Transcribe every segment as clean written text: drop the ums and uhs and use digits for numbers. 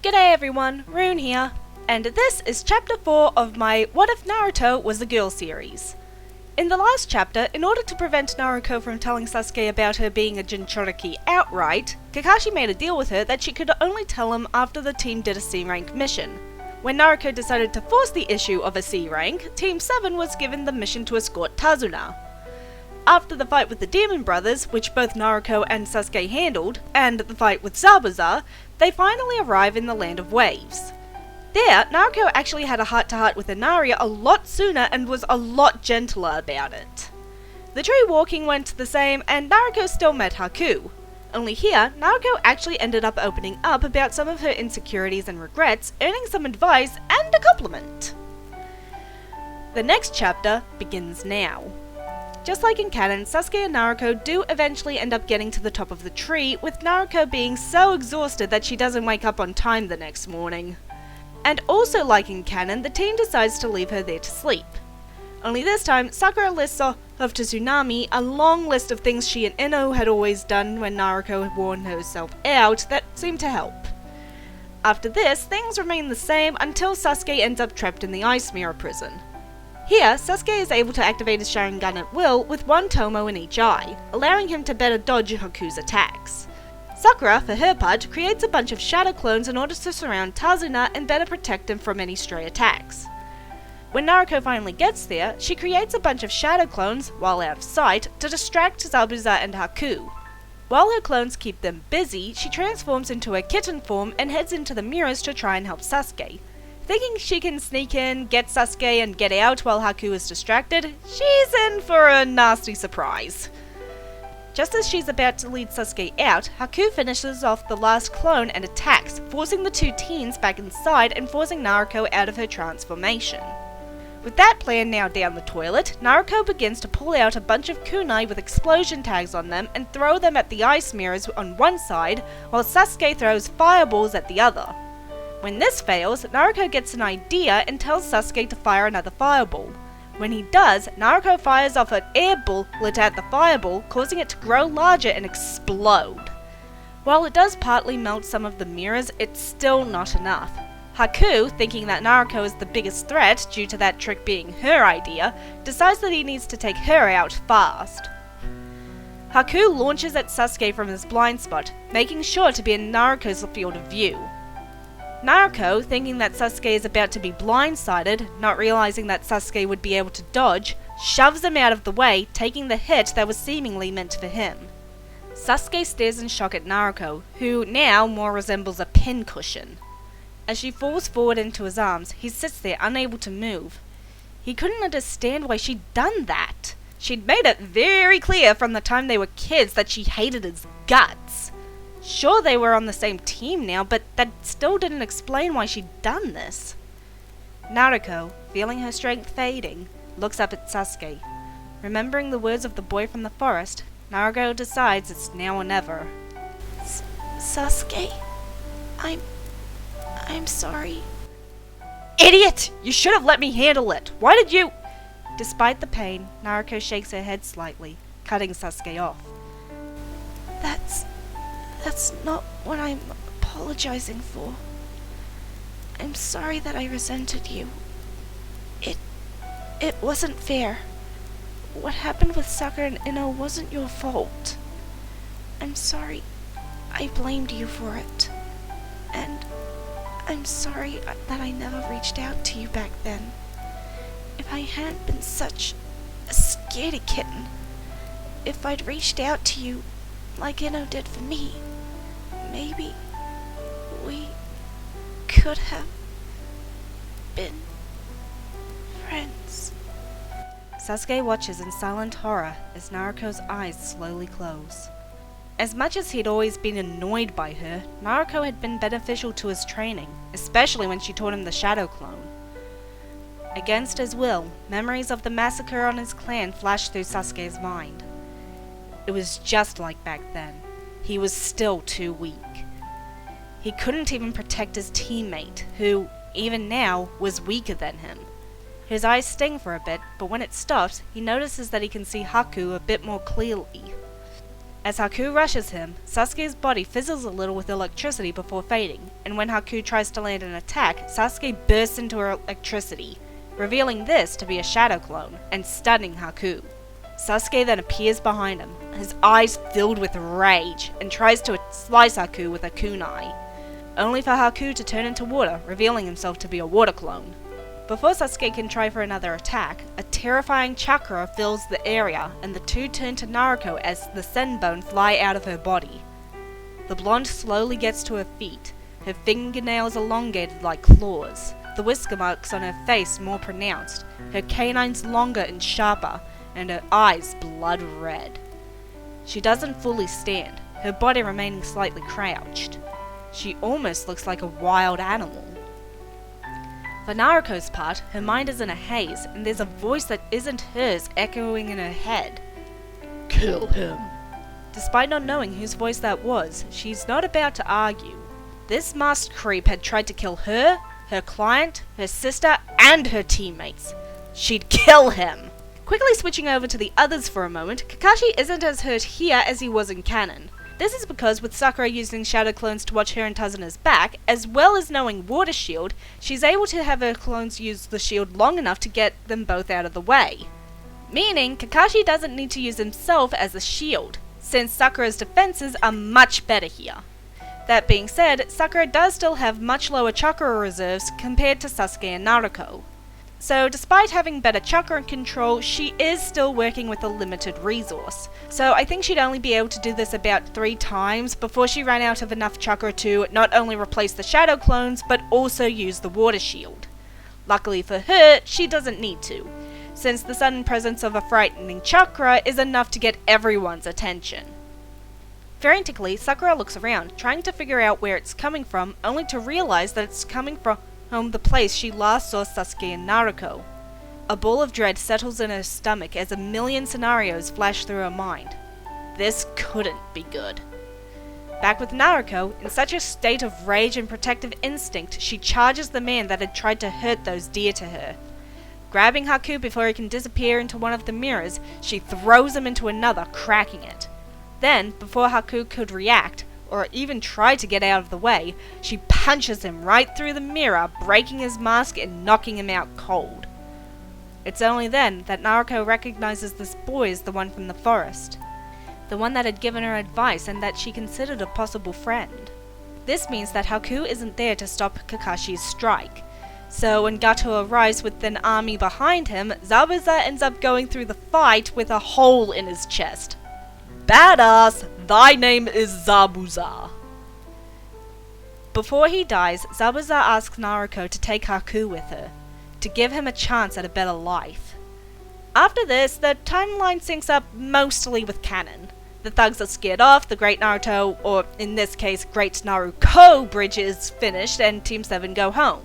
G'day everyone, Rune here, and this is chapter 4 of my What If Naruto Was a Girl series. In the last chapter, in order to prevent Naruto from telling Sasuke about her being a Jinchuriki outright, Kakashi made a deal with her that she could only tell him after the team did a C rank mission. When Naruto decided to force the issue of a C rank, Team 7 was given the mission to escort Tazuna. After the fight with the Demon Brothers, which both Naruto and Sasuke handled, and the fight with Zabuza, they finally arrive in the Land of Waves. There, Naruto actually had a heart-to-heart with Inaria a lot sooner and was a lot gentler about it. The tree walking went the same, and Naruto still met Haku. Only here, Naruto actually ended up opening up about some of her insecurities and regrets, earning some advice and a compliment. The next chapter begins now. Just like in canon, Sasuke and Naruto do eventually end up getting to the top of the tree, with Naruto being so exhausted that she doesn't wake up on time the next morning. And also like in canon, the team decides to leave her there to sleep. Only this time, Sakura lists off to Tsunami a long list of things she and Ino had always done when Naruto had worn herself out that seemed to help. After this, things remain the same until Sasuke ends up trapped in the Ice Mirror prison. Here, Sasuke is able to activate his Sharingan at will with one Tomo in each eye, allowing him to better dodge Haku's attacks. Sakura, for her part, creates a bunch of shadow clones in order to surround Tazuna and better protect him from any stray attacks. When Naruto finally gets there, she creates a bunch of shadow clones, while out of sight, to distract Zabuza and Haku. While her clones keep them busy, she transforms into her kitten form and heads into the mirrors to try and help Sasuke. Thinking she can sneak in, get Sasuke, and get out while Haku is distracted, she's in for a nasty surprise. Just as she's about to lead Sasuke out, Haku finishes off the last clone and attacks, forcing the two teens back inside and forcing Naruto out of her transformation. With that plan now down the toilet, Naruto begins to pull out a bunch of kunai with explosion tags on them and throw them at the ice mirrors on one side, while Sasuke throws fireballs at the other. When this fails, Naruto gets an idea and tells Sasuke to fire another fireball. When he does, Naruto fires off an air bullet at the fireball, causing it to grow larger and explode. While it does partly melt some of the mirrors, it's still not enough. Haku, thinking that Naruto is the biggest threat due to that trick being her idea, decides that he needs to take her out fast. Haku launches at Sasuke from his blind spot, making sure to be in Naruto's field of view. Naruto, thinking that Sasuke is about to be blindsided, not realizing that Sasuke would be able to dodge, shoves him out of the way, taking the hit that was seemingly meant for him. Sasuke stares in shock at Naruto, who now more resembles a pincushion. As she falls forward into his arms, he sits there unable to move. He couldn't understand why she'd done that. She'd made it very clear from the time they were kids that she hated his guts. Sure, they were on the same team now, but that still didn't explain why she'd done this. Naruto, feeling her strength fading, looks up at Sasuke. Remembering the words of the boy from the forest, Naruto decides it's now or never. Sasuke? I'm sorry. Idiot! You should have let me handle it! Why did you— Despite the pain, Naruto shakes her head slightly, cutting Sasuke off. That's not what I'm apologizing for. I'm sorry that I resented you. It wasn't fair. What happened with Sakura and Ino wasn't your fault. I'm sorry I blamed you for it. And I'm sorry that I never reached out to you back then. If I hadn't been such a scaredy kitten, if I'd reached out to you like Ino did for me, maybe we could have been friends. Sasuke watches in silent horror as Naruto's eyes slowly close. As much as he'd always been annoyed by her, Naruto had been beneficial to his training, especially when she taught him the Shadow Clone. Against his will, memories of the massacre on his clan flashed through Sasuke's mind. It was just like back then. He was still too weak. He couldn't even protect his teammate, who, even now, was weaker than him. His eyes sting for a bit, but when it stops, he notices that he can see Haku a bit more clearly. As Haku rushes him, Sasuke's body fizzles a little with electricity before fading, and when Haku tries to land an attack, Sasuke bursts into electricity, revealing this to be a shadow clone, and stunning Haku. Sasuke then appears behind him, his eyes filled with rage, and tries to slice Haku with a kunai, only for Haku to turn into water, revealing himself to be a water clone. Before Sasuke can try for another attack, a terrifying chakra fills the area, and the two turn to Naruto as the senbone fly out of her body. The blonde slowly gets to her feet, her fingernails elongated like claws, the whisker marks on her face more pronounced, her canines longer and sharper, and her eyes blood red. She doesn't fully stand, her body remaining slightly crouched. She almost looks like a wild animal. For Naruto's part, her mind is in a haze, and there's a voice that isn't hers echoing in her head. Kill him. Despite not knowing whose voice that was, she's not about to argue. This masked creep had tried to kill her, her client, her sister, and her teammates. She'd kill him! Quickly switching over to the others for a moment, Kakashi isn't as hurt here as he was in canon. This is because with Sakura using shadow clones to watch her and Tazuna's back, as well as knowing Water Shield, she's able to have her clones use the shield long enough to get them both out of the way. Meaning, Kakashi doesn't need to use himself as a shield, since Sakura's defenses are much better here. That being said, Sakura does still have much lower chakra reserves compared to Sasuke and Naruto. So despite having better chakra control, she is still working with a limited resource. So I think she'd only be able to do this about 3 times before she ran out of enough chakra to not only replace the shadow clones, but also use the water shield. Luckily for her, she doesn't need to, since the sudden presence of a frightening chakra is enough to get everyone's attention. Frantically, Sakura looks around, trying to figure out where it's coming from, only to realize that it's coming from the place she last saw Sasuke and Naruto. A ball of dread settles in her stomach as a million scenarios flash through her mind. This couldn't be good. Back with Naruto, in such a state of rage and protective instinct, she charges the man that had tried to hurt those dear to her. Grabbing Haku before he can disappear into one of the mirrors, she throws him into another, cracking it. Then, before Haku could react, or even try to get out of the way, she punches him right through the mirror, breaking his mask and knocking him out cold. It's only then that Naruto recognizes this boy as the one from the forest, the one that had given her advice and that she considered a possible friend. This means that Haku isn't there to stop Kakashi's strike, so when Gato arrives with an army behind him, Zabuza ends up going through the fight with a hole in his chest. Badass! Thy name is Zabuza! Before he dies, Zabuza asks Naruto to take Haku with her, to give him a chance at a better life. After this, the timeline syncs up mostly with canon. The thugs are scared off, the Great Naruto, or in this case, Great Naruko bridge is finished, and Team 7 go home.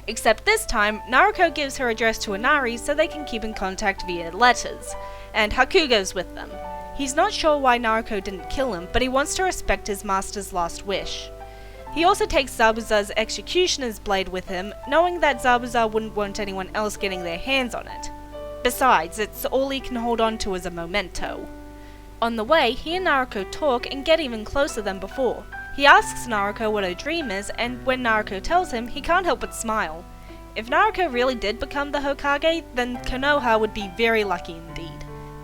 Except this time, Naruto gives her address to Inari so they can keep in contact via letters, and Haku goes with them. He's not sure why Naruto didn't kill him, but he wants to respect his master's last wish. He also takes Zabuza's executioner's blade with him, knowing that Zabuza wouldn't want anyone else getting their hands on it. Besides, it's all he can hold on to as a memento. On the way, he and Naruto talk and get even closer than before. He asks Naruto what her dream is, and when Naruto tells him, he can't help but smile. If Naruto really did become the Hokage, then Konoha would be very lucky indeed.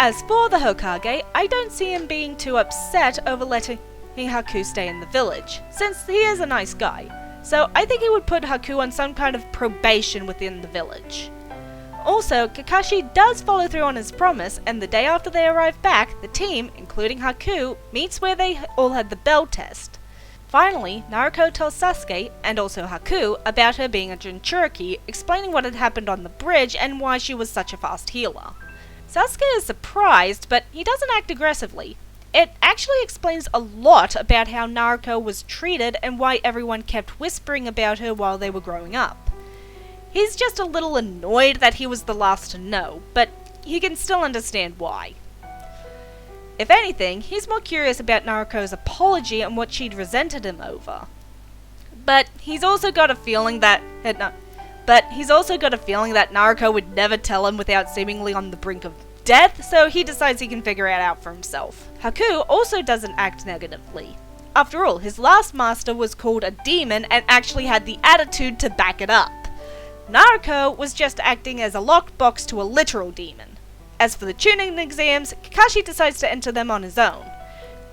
As for the Hokage, I don't see him being too upset over letting Haku stay in the village, since he is a nice guy, so I think he would put Haku on some kind of probation within the village. Also, Kakashi does follow through on his promise, and the day after they arrive back, the team, including Haku, meets where they all had the bell test. Finally, Naruto tells Sasuke, and also Haku, about her being a Jinchuriki, explaining what had happened on the bridge and why she was such a fast healer. Sasuke is surprised, but he doesn't act aggressively. It actually explains a lot about how Naruto was treated and why everyone kept whispering about her while they were growing up. He's just a little annoyed that he was the last to know, but he can still understand why. If anything, he's more curious about Naruto's apology and what she'd resented him over. But he's also got a feeling that Naruto would never tell him without seemingly on the brink of death, so he decides he can figure it out for himself. Haku also doesn't act negatively. After all, his last master was called a demon and actually had the attitude to back it up. Naruto was just acting as a locked box to a literal demon. As for the Chuunin exams, Kakashi decides to enter them on his own.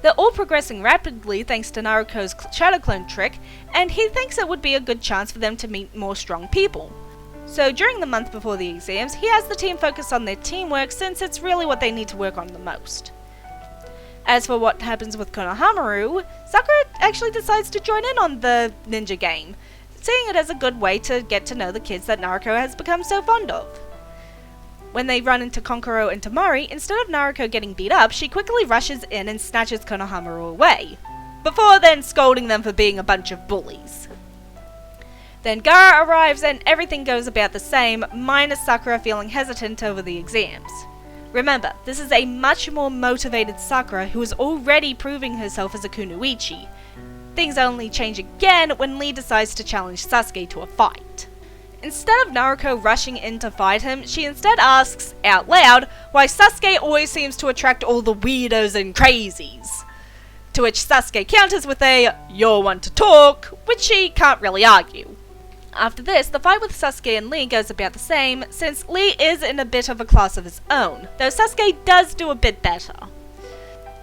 They're all progressing rapidly thanks to Naruto's shadow clone trick, and he thinks it would be a good chance for them to meet more strong people. So during the month before the exams, he has the team focus on their teamwork since it's really what they need to work on the most. As for what happens with Konohamaru, Sakura actually decides to join in on the ninja game, seeing it as a good way to get to know the kids that Naruto has become so fond of. When they run into Konkoro and Tamari, instead of Naruto getting beat up, she quickly rushes in and snatches Konohamaru away, before then scolding them for being a bunch of bullies. Then Gaara arrives and everything goes about the same, minus Sakura feeling hesitant over the exams. Remember, this is a much more motivated Sakura who is already proving herself as a kunoichi. Things only change again when Lee decides to challenge Sasuke to a fight. Instead of Naruto rushing in to fight him, she instead asks, out loud, why Sasuke always seems to attract all the weirdos and crazies. To which Sasuke counters with a, "You're one to talk," which she can't really argue. After this, the fight with Sasuke and Lee goes about the same, since Lee is in a bit of a class of his own, though Sasuke does do a bit better.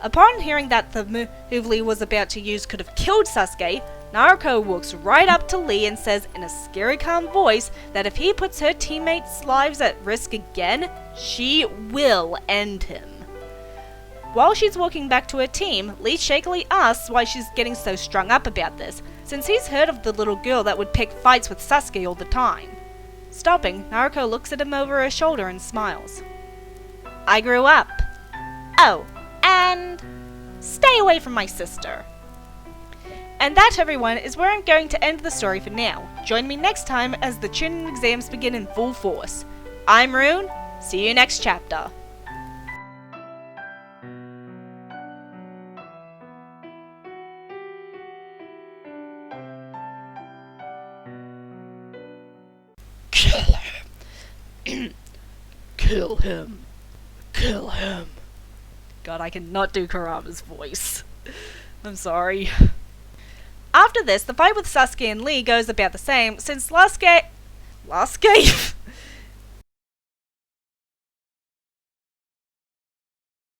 Upon hearing that the move Lee was about to use could have killed Sasuke, Naruto walks right up to Lee and says in a scary calm voice that if he puts her teammates' lives at risk again, she will end him. While she's walking back to her team, Lee shakily asks why she's getting so strung up about this, since he's heard of the little girl that would pick fights with Sasuke all the time. Stopping, Naruto looks at him over her shoulder and smiles. "I grew up. Oh, and stay away from my sister." And that, everyone, is where I'm going to end the story for now. Join me next time as the Chuunin exams begin in full force. I'm Rune. See you next chapter. Kill him. Kill him. Kill him. God, I cannot do Kurama's voice. I'm sorry. After this, the fight with Sasuke and Lee goes about the same, since Sasuke